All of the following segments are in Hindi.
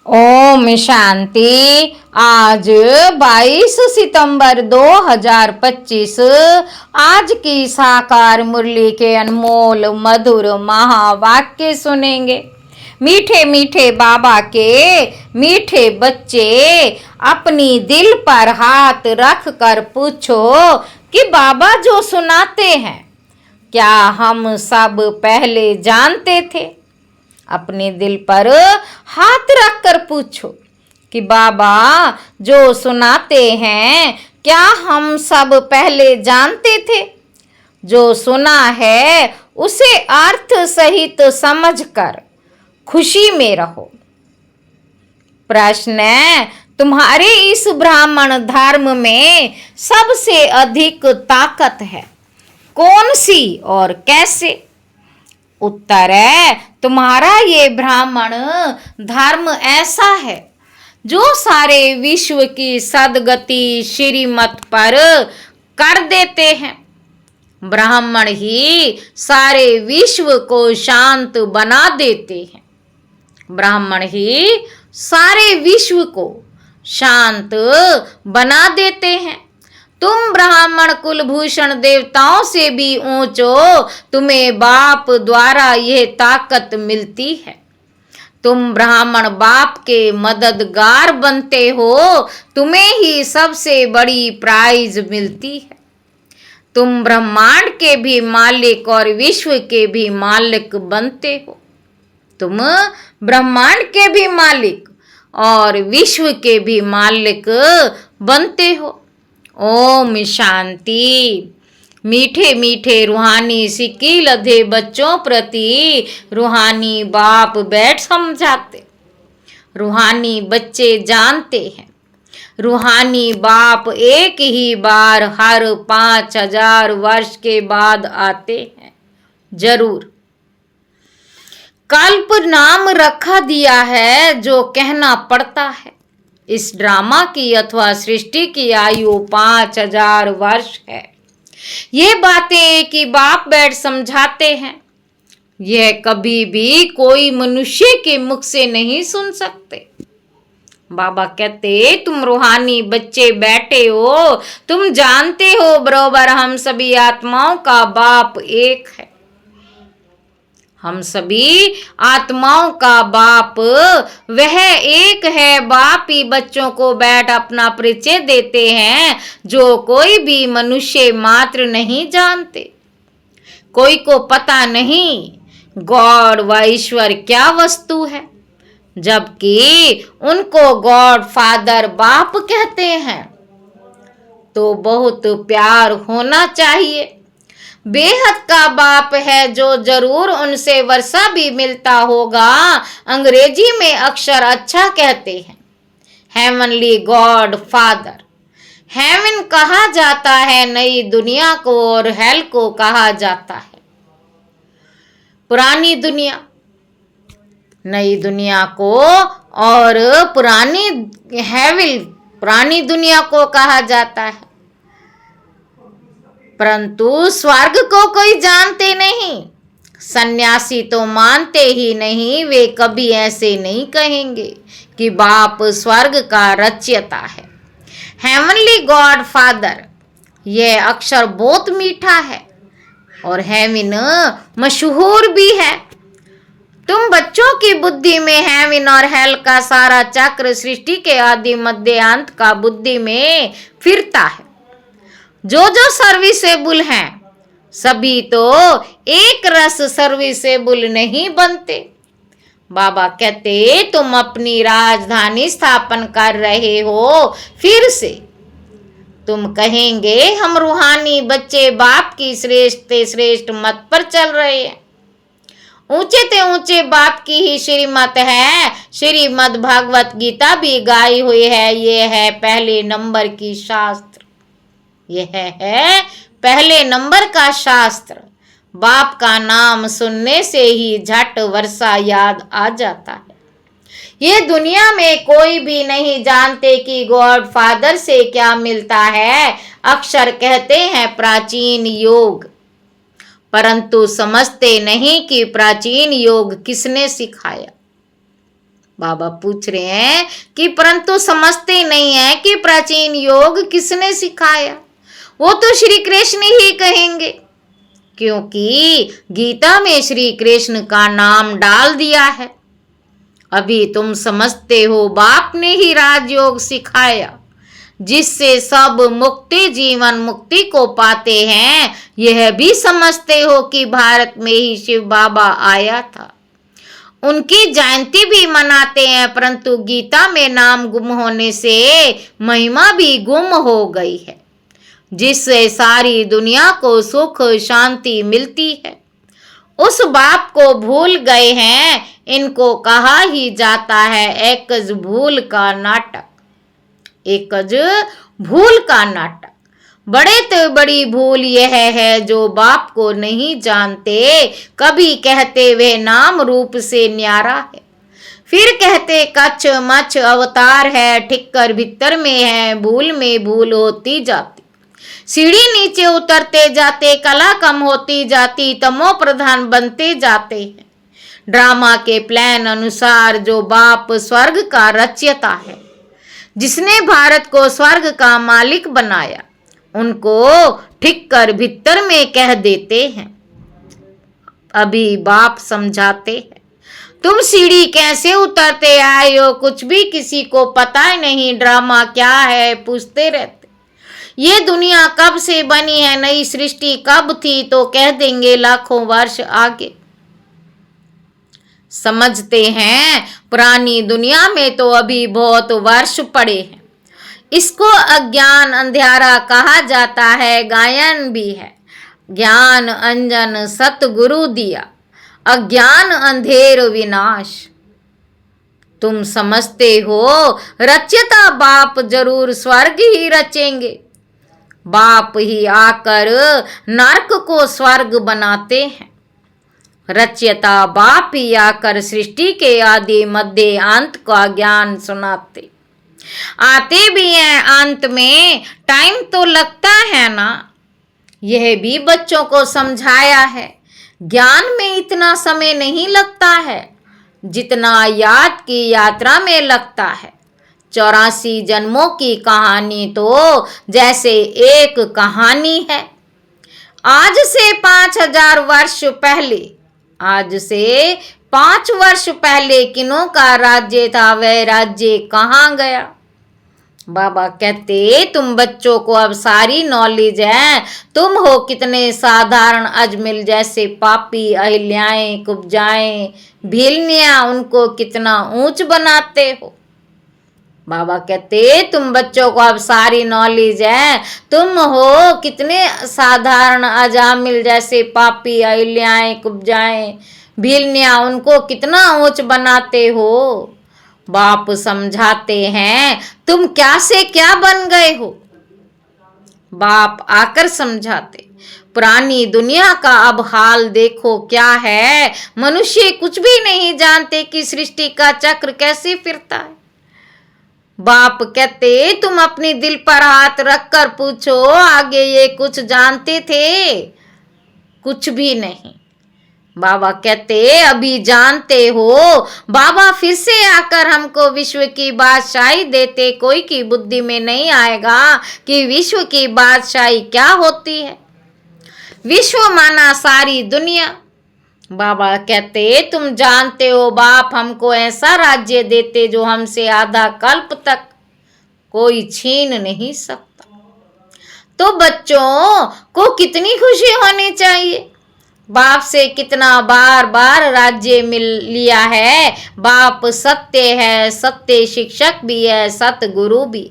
ओम शांति। आज 22 सितंबर 2025 आज की साकार मुरली के अनमोल मधुर महावाक्य सुनेंगे। मीठे मीठे बाबा के मीठे बच्चे अपनी दिल पर हाथ रख कर पूछो कि बाबा जो सुनाते हैं क्या हम सब पहले जानते थे। अपने दिल पर हाथ रख कर पूछो कि बाबा जो सुनाते हैं क्या हम सब पहले जानते थे। जो सुना है उसे अर्थ सहित समझकर खुशी में रहो। प्रश्न है, तुम्हारे इस ब्राह्मण धर्म में सबसे अधिक ताकत है कौन सी और कैसे। उत्तर है, तुम्हारा ये ब्राह्मण धर्म ऐसा है जो सारे विश्व की सदगति श्रीमत पर कर देते हैं। ब्राह्मण ही सारे विश्व को शांत बना देते हैं। ब्राह्मण ही सारे विश्व को शांत बना देते हैं। तुम ब्राह्मण कुलभूषण देवताओं से भी ऊंचो, तुम्हें बाप द्वारा यह ताकत मिलती है। तुम ब्राह्मण बाप के मददगार बनते हो, तुम्हें ही सबसे बड़ी प्राइज मिलती है। तुम ब्रह्मांड के भी मालिक और विश्व के भी मालिक बनते हो। तुम ब्रह्मांड के भी मालिक और विश्व के भी मालिक बनते हो। ओम शांति। मीठे मीठे रूहानी सिक्की लधे बच्चों प्रति रूहानी बाप बैठ समझाते। रूहानी बच्चे जानते हैं रूहानी बाप एक ही बार हर 5000 वर्ष के बाद आते हैं। जरूर कल्प नाम रखा दिया है जो कहना पड़ता है। इस ड्रामा की अथवा सृष्टि की आयु 5000 वर्ष है। ये बातें एक ही बाप बैठ समझाते हैं। यह कभी भी कोई मनुष्य के मुख से नहीं सुन सकते। बाबा कहते, तुम रूहानी बच्चे बैठे हो, तुम जानते हो बरोबर हम सभी आत्माओं का बाप एक है। हम सभी आत्माओं का बाप वह एक है। बाप ही बच्चों को बैठ अपना परिचय देते हैं जो कोई भी मनुष्य मात्र नहीं जानते। कोई को पता नहीं गॉड व ईश्वर क्या वस्तु है, जबकि उनको गॉड फादर बाप कहते हैं। तो बहुत प्यार होना चाहिए। बेहद का बाप है जो जरूर उनसे वर्षा भी मिलता होगा। अंग्रेजी में अक्षर अच्छा कहते हैं हेवनली गॉड फादर। हेवन कहा जाता है नई दुनिया को और हेल को कहा जाता है पुरानी दुनिया। नई दुनिया को और पुरानी हेविल पुरानी दुनिया को कहा जाता है। परंतु स्वर्ग को कोई जानते नहीं। सन्यासी तो मानते ही नहीं। वे कभी ऐसे नहीं कहेंगे कि बाप स्वर्ग का रचयिता है। हेवनली गॉड फादर यह अक्षर बहुत मीठा है और हेवन मशहूर भी है। तुम बच्चों की बुद्धि में हेवन और हेल का सारा चक्र सृष्टि के आदि मध्य अंत का बुद्धि में फिरता है। जो सर्विसेबल हैं सभी तो एक रस सर्विसेबल नहीं बनते। बाबा कहते, तुम अपनी राजधानी स्थापन कर रहे हो। फिर से तुम कहेंगे हम रूहानी बच्चे बाप की श्रेष्ठ से श्रेष्ठ मत पर चल रहे हैं। ऊंचे ते ऊंचे बाप की ही श्रीमत है। श्रीमद् भागवत गीता भी गाई हुई है। ये है पहले नंबर की शास्त्र। यह है पहले नंबर का शास्त्र। बाप का नाम सुनने से ही झट वर्षा याद आ जाता है। ये दुनिया में कोई भी नहीं जानते कि गॉड फादर से क्या मिलता है। अक्षर कहते हैं प्राचीन योग, परंतु समझते नहीं कि प्राचीन योग किसने सिखाया। बाबा पूछ रहे हैं कि परंतु समझते नहीं है कि प्राचीन योग किसने सिखाया। वो तो श्री कृष्ण ही कहेंगे, क्योंकि गीता में श्री कृष्ण का नाम डाल दिया है। अभी तुम समझते हो बाप ने ही राजयोग सिखाया, जिससे सब मुक्ति जीवन मुक्ति को पाते हैं। यह भी समझते हो कि भारत में ही शिव बाबा आया था, उनकी जयंती भी मनाते हैं, परंतु गीता में नाम गुम होने से महिमा भी गुम हो गई है, जिससे सारी दुनिया को सुख शांति मिलती है। उस बाप को भूल गए हैं। इनको कहा ही जाता है एकज भूल का नाटक, एकज भूल का नाटक। बड़े तो बड़ी भूल यह है जो बाप को नहीं जानते। कभी कहते वे नाम रूप से न्यारा है, फिर कहते कच्छ मच्छ अवतार है, ठिक्कर भीतर में है, भूल में भूल होती जाती। सीढ़ी नीचे उतरते जाते, कला कम होती जाती, तमो प्रधान बनते जाते हैं। ड्रामा के प्लान अनुसार जो बाप स्वर्ग का रचयिता है, जिसने भारत को स्वर्ग का मालिक बनाया, उनको ठिक्कर भीतर में कह देते हैं। अभी बाप समझाते हैं, तुम सीढ़ी कैसे उतरते आए हो, कुछ भी किसी को पता ही नहीं। ड्रामा क्या है पूछते रहते। ये दुनिया कब से बनी है, नई सृष्टि कब थी, तो कह देंगे लाखों वर्ष आगे। समझते हैं पुरानी दुनिया में तो अभी बहुत वर्ष पड़े हैं। इसको अज्ञान अंधियारा कहा जाता है। गायन भी है, ज्ञान अंजन सतगुरु दिया, अज्ञान अंधेर विनाश। तुम समझते हो रचयिता बाप जरूर स्वर्ग ही रचेंगे। बाप ही आकर नरक को स्वर्ग बनाते हैं। रचयिता बाप ही आकर सृष्टि के आदि मध्य अंत का ज्ञान सुनाते। आते भी हैं अंत में, टाइम तो लगता है ना। यह भी बच्चों को समझाया है। ज्ञान में इतना समय नहीं लगता है जितना याद की यात्रा में लगता है। 84 जन्मों की कहानी तो जैसे एक कहानी है। आज से 5000 वर्ष पहले, आज से 5 वर्ष पहले किन्हों का राज्य था, वह राज्य कहाँ गया। बाबा कहते तुम बच्चों को अब सारी नॉलेज है। तुम हो कितने साधारण अजमिल जैसे पापी, अहिल्याएं, कुब्जाएं, भीलनियां, उनको कितना ऊंच बनाते हो। बाबा कहते तुम बच्चों को अब सारी नॉलेज है। तुम हो कितने साधारण अजामिल जैसे पापी, अहिल्याएं, कुब्जाएं, भीलनियां, उनको कितना ऊंच बनाते हो। बाप समझाते हैं तुम क्या से क्या बन गए हो। बाप आकर समझाते पुरानी दुनिया का अब हाल देखो क्या है। मनुष्य कुछ भी नहीं जानते कि सृष्टि का चक्र कैसे फिरता है। बाप कहते तुम अपने दिल पर हाथ रखकर पूछो आगे ये कुछ जानते थे? कुछ भी नहीं। बाबा कहते अभी जानते हो। बाबा फिर से आकर हमको विश्व की बादशाही देते। कोई की बुद्धि में नहीं आएगा कि विश्व की बादशाही क्या होती है। विश्व माना सारी दुनिया। बाबा कहते तुम जानते हो बाप हमको ऐसा राज्य देते जो हमसे आधा कल्प तक कोई छीन नहीं सकता। तो बच्चों को कितनी खुशी होनी चाहिए। बाप से कितना बार बार राज्य मिल लिया है। बाप सत्य है, सत्य शिक्षक भी है, सतगुरु भी।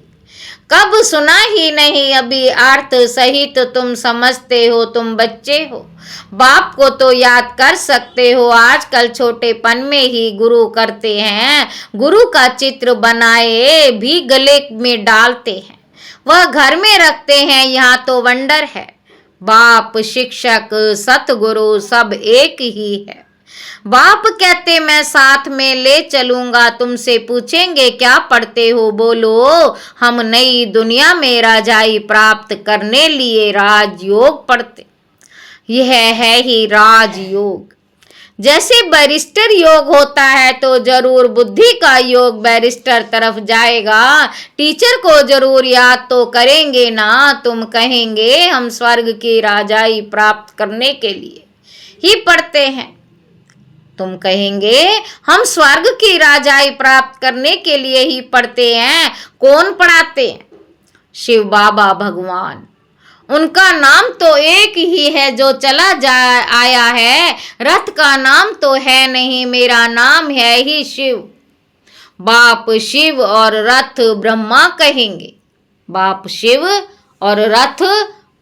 कब सुना ही नहीं अभी अर्थ सहित तुम समझते हो। तुम बच्चे हो, बाप को तो याद कर सकते हो। आजकल छोटेपन में ही गुरु करते हैं। गुरु का चित्र बनाए भी गले में डालते हैं, वह घर में रखते हैं। यहाँ तो वंडर है। बाप शिक्षक सतगुरु सब एक ही है। बाप कहते मैं साथ में ले चलूंगा। तुमसे पूछेंगे क्या पढ़ते हो, बोलो हम नई दुनिया में राजाई प्राप्त करने लिए राजयोग पढ़ते। यह है ही राजयोग। जैसे बैरिस्टर योग होता है तो जरूर बुद्धि का योग बैरिस्टर तरफ जाएगा। टीचर को जरूर याद तो करेंगे ना, तुम कहेंगे हम स्वर्ग की राजाई प्राप्त करने के लिए ही पढ़ते हैं। तुम कहेंगे हम स्वर्ग की राजाई प्राप्त करने के लिए ही पढ़ते हैं। कौन पढ़ाते हैं? शिव बाबा भगवान। उनका नाम तो एक ही है जो चला जा आया है। रथ का नाम तो है नहीं, मेरा नाम है ही शिव। बाप शिव और रथ ब्रह्मा कहेंगे। बाप शिव और रथ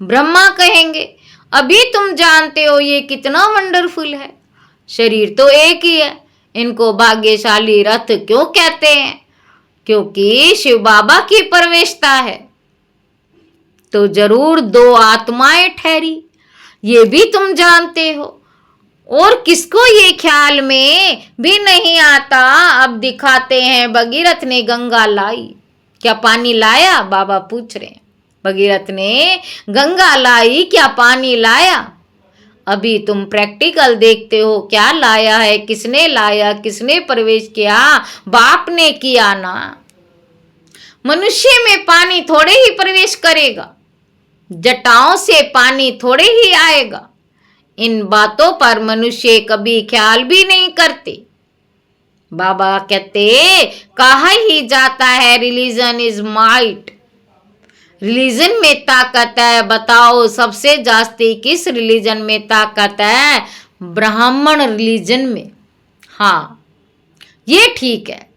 ब्रह्मा कहेंगे। अभी तुम जानते हो ये कितना वंडरफुल है। शरीर तो एक ही है। इनको भाग्यशाली रथ क्यों कहते हैं? क्योंकि शिव बाबा की प्रवेशता है। तो जरूर दो आत्माएं ठहरी, ये भी तुम जानते हो। और किसको ये ख्याल में भी नहीं आता। अब दिखाते हैं भगीरथ ने गंगा लाई। क्या पानी लाया? बाबा पूछ रहे हैं। भगीरथ ने गंगा लाई, क्या पानी लाया? अभी तुम प्रैक्टिकल देखते हो क्या लाया है, किसने लाया, किसने प्रवेश किया? बाप ने किया ना। मनुष्य में पानी थोड़े ही प्रवेश करेगा, जटाओं से पानी थोड़े ही आएगा। इन बातों पर मनुष्य कभी ख्याल भी नहीं करते। बाबा कहते कहा ही जाता है रिलीजन इज माइट। रिलीजन में ताकत है। बताओ सबसे जास्ती किस रिलीजन में ताकत है? ब्राह्मण रिलीजन में। हाँ, ये ठीक है।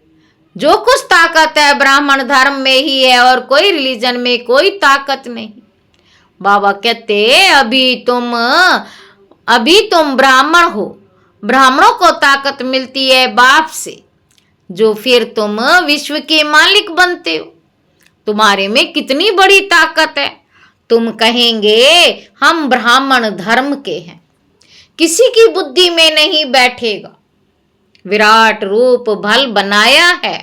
जो कुछ ताकत है ब्राह्मण धर्म में ही है और कोई रिलीजन में कोई ताकत नहीं। बाबा कहते अभी तुम ब्राह्मण हो। ब्राह्मणों को ताकत मिलती है बाप से, जो फिर तुम विश्व के मालिक बनते हो। तुम्हारे में कितनी बड़ी ताकत है। तुम कहेंगे हम ब्राह्मण धर्म के हैं। किसी की बुद्धि में नहीं बैठेगा। विराट रूप भल बनाया है,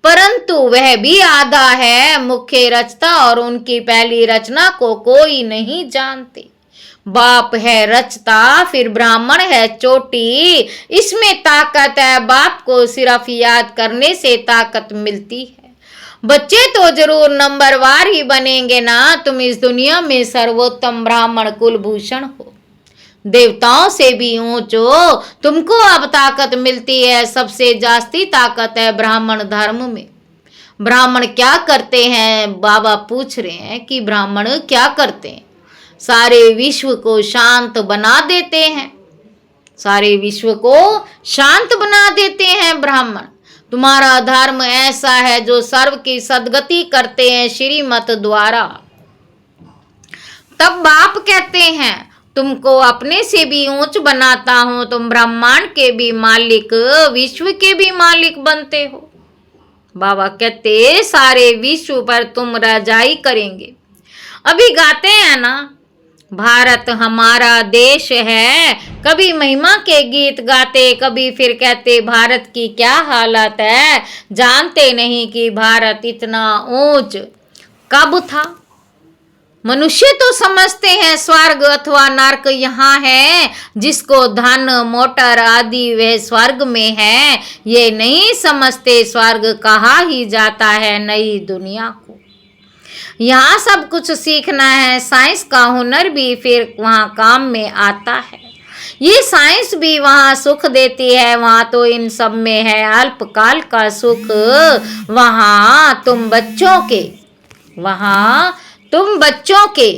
परंतु वह भी आधा है। मुख्य रचता और उनकी पहली रचना को कोई नहीं जानते। बाप है रचता, फिर ब्राह्मण है चोटी। इसमें ताकत है। बाप को सिर्फ याद करने से ताकत मिलती है। बच्चे तो जरूर नंबरवार ही बनेंगे ना। तुम इस दुनिया में सर्वोत्तम ब्राह्मण कुलभूषण हो, देवताओं से भी ऊंच हो। तुमको अब ताकत मिलती है। सबसे जास्ती ताकत है ब्राह्मण धर्म में। ब्राह्मण क्या करते हैं? बाबा पूछ रहे हैं कि ब्राह्मण क्या करते हैं? सारे विश्व को शांत बना देते हैं। सारे विश्व को शांत बना देते हैं ब्राह्मण। तुम्हारा धर्म ऐसा है जो सर्व की सद्गति करते हैं श्रीमत द्वारा। तब बाप कहते हैं तुमको अपने से भी ऊंच बनाता हूं। तुम ब्रह्मांड के भी मालिक, विश्व के भी मालिक बनते हो। बाबा कहते सारे विश्व पर तुम राजाई करेंगे। अभी गाते हैं ना, भारत हमारा देश है। कभी महिमा के गीत गाते, कभी फिर कहते भारत की क्या हालत है। जानते नहीं कि भारत इतना ऊंच कब था। मनुष्य तो समझते हैं स्वर्ग अथवा नरक यहाँ है। जिसको धन मोटर आदि वह स्वर्ग में है। ये नहीं समझते स्वर्ग कहा ही जाता है नई दुनिया को। यहाँ सब कुछ सीखना है। साइंस का हुनर भी फिर वहाँ काम में आता है। ये साइंस भी वहाँ सुख देती है। वहाँ तो इन सब में है अल्पकाल का सुख। वहाँ तुम बच्चों के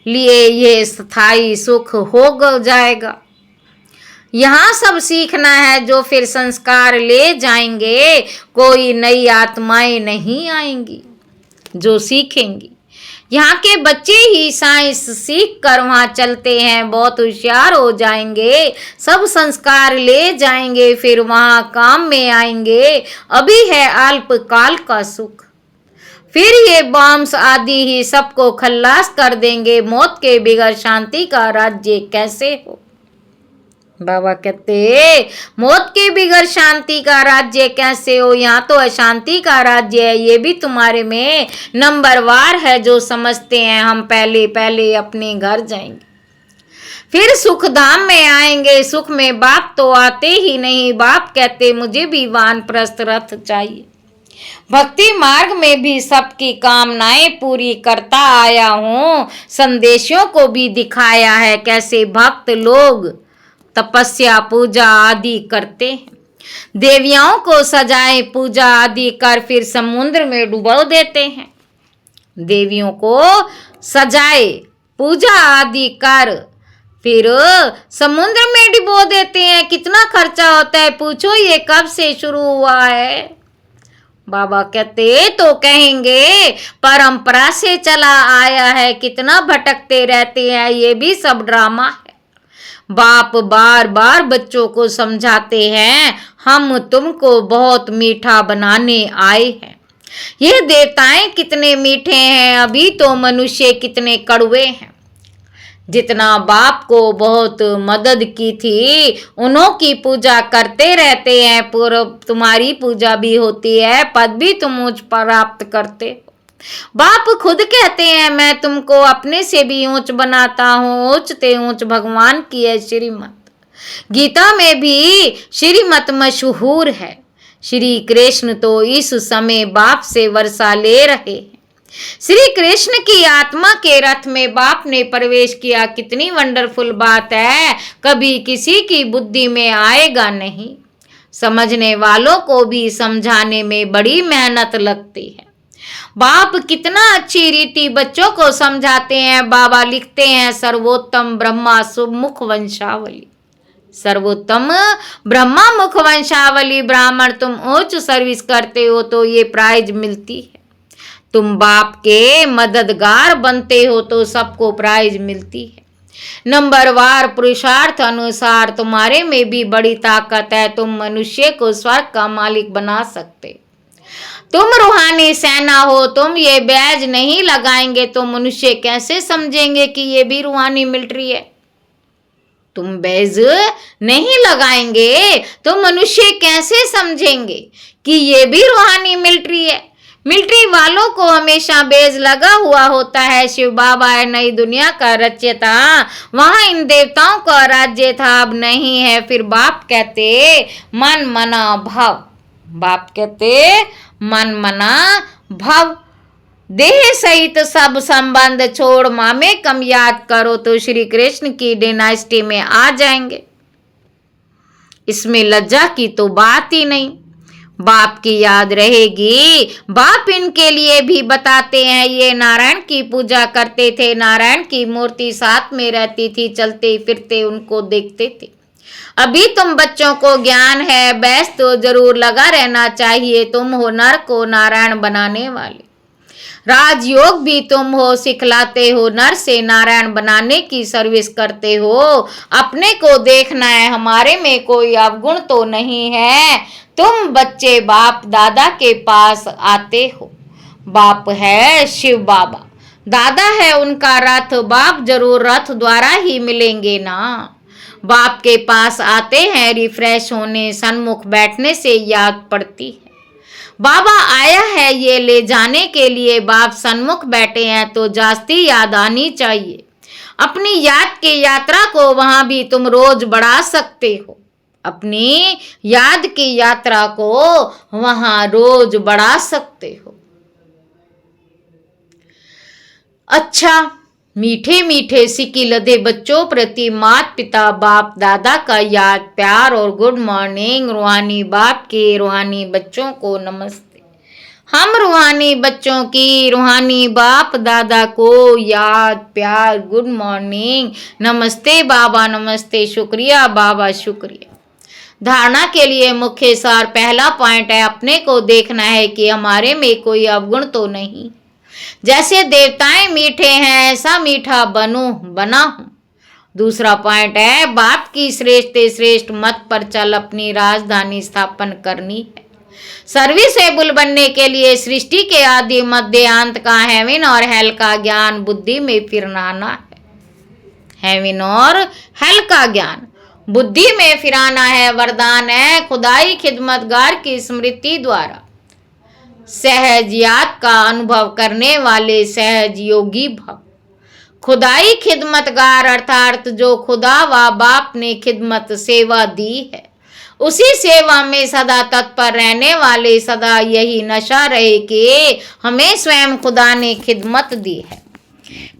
लिए ये स्थायी सुख हो जाएगा। यहाँ सब सीखना है जो फिर संस्कार ले जाएंगे। कोई नई आत्माएं नहीं आएंगी जो सीखेंगी। यहाँ के बच्चे ही साइंस सीख कर वहाँ चलते हैं, बहुत होशियार हो जाएंगे। सब संस्कार ले जाएंगे, फिर वहाँ काम में आएंगे। अभी है अल्पकाल का सुख, फिर ये बॉम्ब्स आदि ही सबको खल्लास कर देंगे। मौत के बिगड़ शांति का राज्य कैसे हो। बाबा कहते मौत के बिगड़ शांति का राज्य कैसे हो। यहाँ तो अशांति का राज्य है। ये भी तुम्हारे में नंबरवार है जो समझते हैं हम पहले अपने घर जाएंगे, फिर सुख धाम में आएंगे, सुख में बाप तो आते ही नहीं। बाप कहते मुझे भी वानप्रस्थ रथ चाहिए। भक्ति मार्ग में भी सबकी कामनाएं पूरी करता आया हूँ। संदेशों को भी दिखाया है कैसे भक्त लोग तपस्या पूजा आदि करते हैं। देवियों को सजाए पूजा आदि कर फिर समुद्र में डुबो देते हैं। देवियों को सजाए पूजा आदि कर फिर समुद्र में डुबो देते हैं। कितना खर्चा होता है पूछो, ये कब से शुरू हुआ है? बाबा कहते तो कहेंगे परंपरा से चला आया है, कितना भटकते रहते हैं, ये भी सब ड्रामा है। बाप बार बार बच्चों को समझाते हैं हम तुमको बहुत मीठा बनाने आए हैं। ये देवताएं कितने मीठे हैं, अभी तो मनुष्य कितने कड़वे हैं। जितना बाप को बहुत मदद की थी उन्हों की पूजा करते रहते हैं। पूर्व तुम्हारी पूजा भी होती है, पद भी तुम ऊंच प्राप्त करते हो। बाप खुद कहते हैं मैं तुमको अपने से भी ऊंच बनाता हूँ। ऊंच ते ऊंच भगवान की है श्रीमत। गीता में भी श्रीमत मशहूर है। श्री कृष्ण तो इस समय बाप से वर्षा ले रहे हैं। श्री कृष्ण की आत्मा के रथ में बाप ने प्रवेश किया। कितनी वंडरफुल बात है, कभी किसी की बुद्धि में आएगा नहीं। समझने वालों को भी समझाने में बड़ी मेहनत लगती है। बाप कितना अच्छी रीति बच्चों को समझाते हैं। बाबा लिखते हैं सर्वोत्तम ब्रह्मा सुमुख वंशावली। सर्वोत्तम ब्रह्मा मुख वंशावली। ब्राह्मण तुम उच्च सर्विस करते हो तो ये प्राइज मिलती है। तुम बाप के मददगार बनते हो तो सबको प्राइज मिलती है। नंबरवार पुरुषार्थ अनुसार तुम्हारे में भी बड़ी ताकत है। तुम मनुष्य को स्वर्ग का मालिक बना सकते। तुम रूहानी सेना हो। तुम ये बैज नहीं लगाएंगे तो मनुष्य कैसे समझेंगे कि ये भी रूहानी मिलिट्री है? तुम बैज नहीं लगाएंगे तो मनुष्य कैसे समझेंगे कि ये भी रूहानी मिलिट्री है? मिलिट्री वालों को हमेशा बेज लगा हुआ होता है। शिव बाबा है नई दुनिया का रचयिता, वहां इन देवताओं का राज्य था, अब नहीं है। फिर बाप कहते मन मना भव। बाप कहते मन मना भव। देह सहित सब संबंध छोड़ मामे कम याद करो तो श्री कृष्ण की डायनेस्टी में आ जाएंगे। इसमें लज्जा की तो बात ही नहीं। बाप की याद रहेगी। बाप इनके लिए भी बताते हैं। ये नारायण की पूजा करते थे। नारायण की मूर्ति साथ में रहती थी, चलते फिरते उनको देखते थे। अभी तुम बच्चों को ज्ञान है, बैस तो जरूर लगा रहना चाहिए। तुम हो नर को नारायण बनाने वाले। राजयोग भी तुम हो, सिखलाते हो। नर से नारायण बनाने की सर्विस करते हो। अपने को देखना है, हमारे में कोई अवगुण तो नहीं है। तुम बच्चे बाप दादा के पास आते हो। बाप है शिव बाबा, दादा है उनका रथ। बाप जरूर रथ द्वारा ही मिलेंगे ना। बाप के पास आते हैं रिफ्रेश होने, सन्मुख बैठने से याद पड़ती है। बाबा आया है ये ले जाने के लिए। बाप सन्मुख बैठे हैं तो जास्ती याद आनी चाहिए। अपनी याद की यात्रा को वहां भी तुम रोज बढ़ा सकते हो। अपनी याद की यात्रा को वहां रोज बढ़ा सकते हो। अच्छा, मीठे मीठे सिक्की लदे बच्चों प्रति माता पिता बाप दादा का याद प्यार और गुड मॉर्निंग। रूहानी बाप के रूहानी बच्चों को नमस्ते। हम रूहानी बच्चों की रूहानी बाप दादा को याद प्यार गुड मॉर्निंग। नमस्ते बाबा, नमस्ते, शुक्रिया बाबा, शुक्रिया। धारणा के लिए मुख्य सार पहला पॉइंट है अपने को देखना है कि हमारे में कोई अवगुण तो नहीं। जैसे देवताएं मीठे हैं ऐसा मीठा बना हूं। दूसरा पॉइंट है बाप की श्रेष्ठ श्रेष्ठ मत पर चल अपनी राजधानी स्थापन करनी है। सर्विसेबल बनने के लिए सृष्टि के आदि मध्य अंत का हेवन और हेल का ज्ञान बुद्धि में फिराना है। हेवन और हेल का ज्ञान बुद्धि में फिराना है। वरदान है खुदाई खिदमतगार की स्मृति द्वारा सहज याद का अनुभव करने वाले सहज योगी भव। खुदाई खिदमतगार अर्थात जो खुदा व बाप ने खिदमत सेवा दी है, उसी सेवा में सदा तत्पर रहने वाले सदा यही नशा रहे कि हमें स्वयं खुदा ने खिदमत दी है।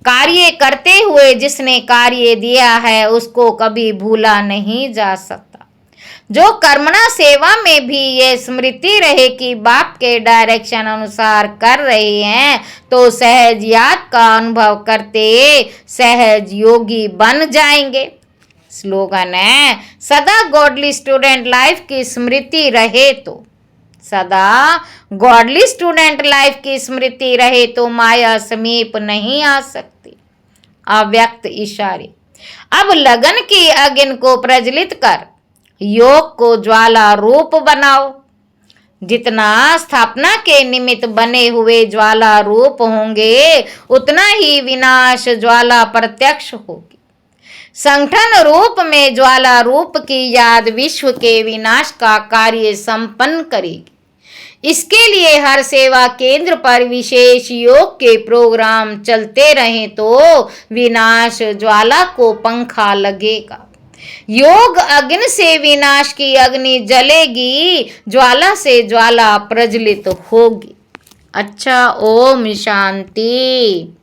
कार्य करते हुए जिसने कार्य दिया है उसको कभी भूला नहीं जा सकता। जो कर्मणा सेवा में भी ये स्मृति रहे कि बाप के डायरेक्शन अनुसार कर रहे हैं, तो सहज याद का अनुभव करते सहज योगी बन जाएंगे। स्लोगन है, सदा गॉडली स्टूडेंट लाइफ की स्मृति रहे तो, सदा गॉडली स्टूडेंट लाइफ की स्मृति रहे तो माया समीप नहीं आ सकती। अव्यक्त इशारे। अब लगन की अग्नि को प्रज्वलित कर योग को ज्वाला रूप बनाओ। जितना स्थापना के निमित्त बने हुए ज्वाला रूप होंगे, उतना ही विनाश ज्वाला प्रत्यक्ष होगी। संगठन रूप में ज्वाला रूप की याद विश्व के विनाश का कार्य संपन्न करेगी। इसके लिए हर सेवा केंद्र पर विशेष योग के प्रोग्राम चलते रहें तो विनाश ज्वाला को पंखा लगेगा। योग अग्नि से विनाश की अग्नि जलेगी, ज्वाला से ज्वाला प्रज्वलित होगी। अच्छा, ओम शांति।